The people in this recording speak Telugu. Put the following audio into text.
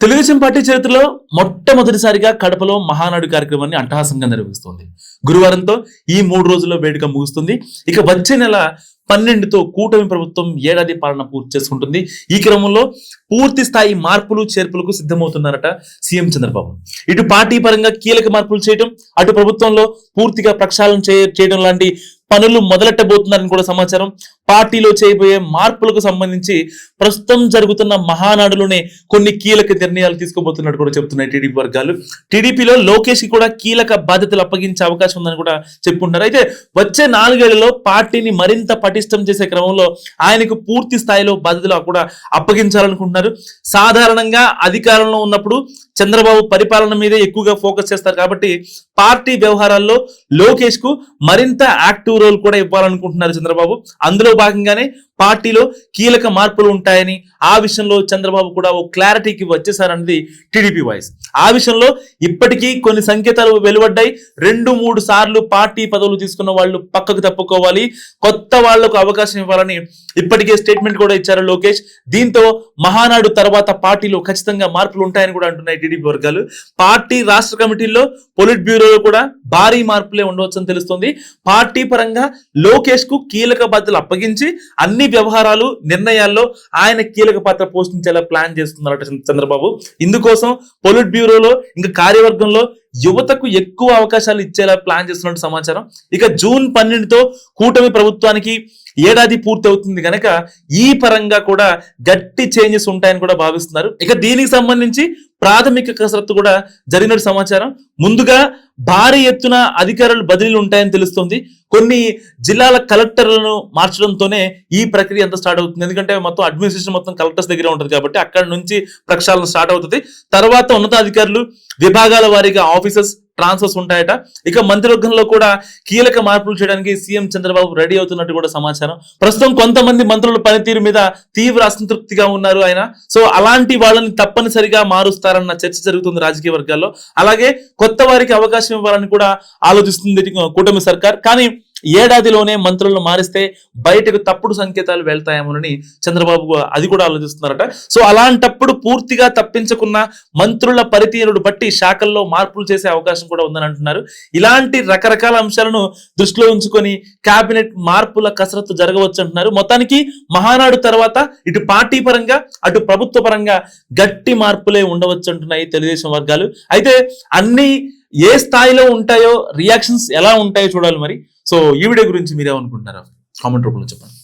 తెలుగుదేశం పార్టీ చరిత్రలో మొట్టమొదటిసారిగా కడపలో మహానాడు కార్యక్రమాన్ని అట్టహాసంగా నిర్వహిస్తోంది. గురువారంతో ఈ 3 రోజుల్లో వేడుక ముగుస్తుంది. ఇక వచ్చే నెల 12తో కూటమి ప్రభుత్వం ఏడాది పాలన పూర్తి చేసుకుంటుంది. ఈ క్రమంలో పూర్తి స్థాయి మార్పులు చేర్పులకు సిద్ధమవుతున్నారట సీఎం చంద్రబాబు. ఇటు పార్టీ పరంగా కీలక మార్పులు చేయడం, అటు ప్రభుత్వంలో పూర్తిగా ప్రక్షాళన చేయడం లాంటి పనులు మొదలెట్టబోతున్నారని కూడా సమాచారం. పార్టీలో చేయబోయే మార్పులకు సంబంధించి ప్రస్తుతం జరుగుతున్న మహానాడులోనే కొన్ని కీలక నిర్ణయాలు తీసుకోబోతున్నట్టు కూడా చెప్తున్నాయి టీడీపీ వర్గాలు. టీడీపీలో లోకేష్ కి కూడా కీలక బాధ్యతలు అప్పగించే అవకాశం ఉందని కూడా చెప్పుకుంటున్నారు. అయితే వచ్చే 4 ఏళ్లలో పార్టీని మరింత పటిష్టం చేసే క్రమంలో ఆయనకు పూర్తి స్థాయిలో బాధ్యతలు కూడా అప్పగించాలనుకుంటున్నారు. సాధారణంగా అధికారంలో ఉన్నప్పుడు చంద్రబాబు పరిపాలన మీదే ఎక్కువగా ఫోకస్ చేస్తారు కాబట్టి పార్టీ వ్యవహారాల్లో లోకేష్ కు మరింత యాక్టివ్ రోల్ కూడా ఇవ్వాలనుకుంటున్నారు చంద్రబాబు. అందులో భాగంగానే పార్టీలో కీలక మార్పులు ఉంటాయని, ఆ విషయంలో చంద్రబాబు కూడా ఓ క్లారిటీకి వచ్చేసారన్నది టీడీపీ వాయిస్. ఆ విషయంలో ఇప్పటికీ కొన్ని సంకేతాలు వెలువడ్డాయి. 2-3 సార్లు పార్టీ పదవులు తీసుకున్న వాళ్ళు పక్కకు తప్పుకోవాలి, కొత్త వాళ్లకు అవకాశం ఇవ్వాలని ఇప్పటికే స్టేట్మెంట్ కూడా ఇచ్చారు లోకేష్. దీంతో మహానాడు తర్వాత పార్టీలో ఖచ్చితంగా మార్పులు ఉంటాయని కూడా అంటున్నాయి టీడీపీ వర్గాలు. పార్టీ రాష్ట్ర కమిటీల్లో, పొలిట్ బ్యూరోలో కూడా భారీ మార్పులే ఉండవచ్చని తెలుస్తుంది. పార్టీ పరంగా లోకేష్ కు కీలక బాధ్యతలు అప్పగించి అన్ని వ్యవహారాలు, నిర్ణయాల్లో ఆయన కీలక పాత్ర పోషించేలా ప్లాన్ చేస్తున్నారట చంద్రబాబు. ఇందుకోసం పొలిట్ బ్యూరోలో ఇంకా కార్యవర్గంలో యువతకు ఎక్కువ అవకాశాలు ఇచ్చేలా ప్లాన్ చేస్తున్నట్టు సమాచారం. ఇక జూన్ 12తో కూటమి ప్రభుత్వానికి ఏడాది పూర్తి అవుతుంది కనుక ఈ పరంగా కూడా గట్టి చేంజెస్ ఉంటాయని కూడా భావిస్తున్నారు. ఇక దీనికి సంబంధించి ప్రాథమిక కసరత్తు కూడా జరిగినట్టు సమాచారం. ముందుగా భారీ ఎత్తున అధికారులు బదిలీలు ఉంటాయని తెలుస్తుంది. కొన్ని జిల్లాల కలెక్టర్లను మార్చడంతోనే ఈ ప్రక్రియ అంతా స్టార్ట్ అవుతుంది. ఎందుకంటే మొత్తం అడ్మినిస్ట్రేషన్ మొత్తం కలెక్టర్స్ దగ్గర ఉంటుంది కాబట్టి అక్కడ నుంచి ప్రక్షాళన స్టార్ట్ అవుతుంది. తర్వాత ఉన్నతాధికారులు, విభాగాల వారీగా ఆఫీసర్స్ ట్రాన్స్ఫర్స్ ఉంటాయట. ఇక మంత్రివర్గంలో కూడా కీలక మార్పులు చేయడానికి సీఎం చంద్రబాబు రెడీ అవుతున్నట్టు కూడా సమాచారం. ప్రస్తుతం కొంతమంది మంత్రుల పనితీరు మీద తీవ్ర అసంతృప్తిగా ఉన్నారు ఆయన. సో అలాంటి వాళ్ళని తప్పనిసరిగా మారుస్తారన్న చర్చ జరుగుతుంది రాజకీయ వర్గాల్లో. అలాగే కొత్త వారికి అవకాశం ఇవ్వాలని కూడా ఆలోచిస్తుంది కూటమి సర్కార్. కానీ ఏడాదిలోనే మంత్రులను మారిస్తే బయటకు తప్పుడు సంకేతాలు వెళ్తాయేమోనని చంద్రబాబు అది కూడా ఆలోచిస్తున్నారట. సో అలాంటప్పుడు పూర్తిగా తప్పించకున్న మంత్రుల పనితీరును బట్టి శాఖల్లో మార్పులు చేసే అవకాశం కూడా ఉందని అంటున్నారు. ఇలాంటి రకరకాల అంశాలను దృష్టిలో ఉంచుకొని కేబినెట్ మార్పుల కసరత్తు జరగవచ్చు అంటున్నారు. మొత్తానికి మహానాడు తర్వాత ఇటు పార్టీ పరంగా, అటు ప్రభుత్వ పరంగా గట్టి మార్పులే ఉండవచ్చు అంటున్నాయి తెలుగుదేశం వర్గాలు. అయితే అన్ని ఏ స్థాయిలో ఉంటాయో, రియాక్షన్స్ ఎలా ఉంటాయో చూడాలి మరి. సో ఈ వీడియో గురించి మీరేమనుకుంటున్నారో కామెంట్ రూపంలో చెప్పండి.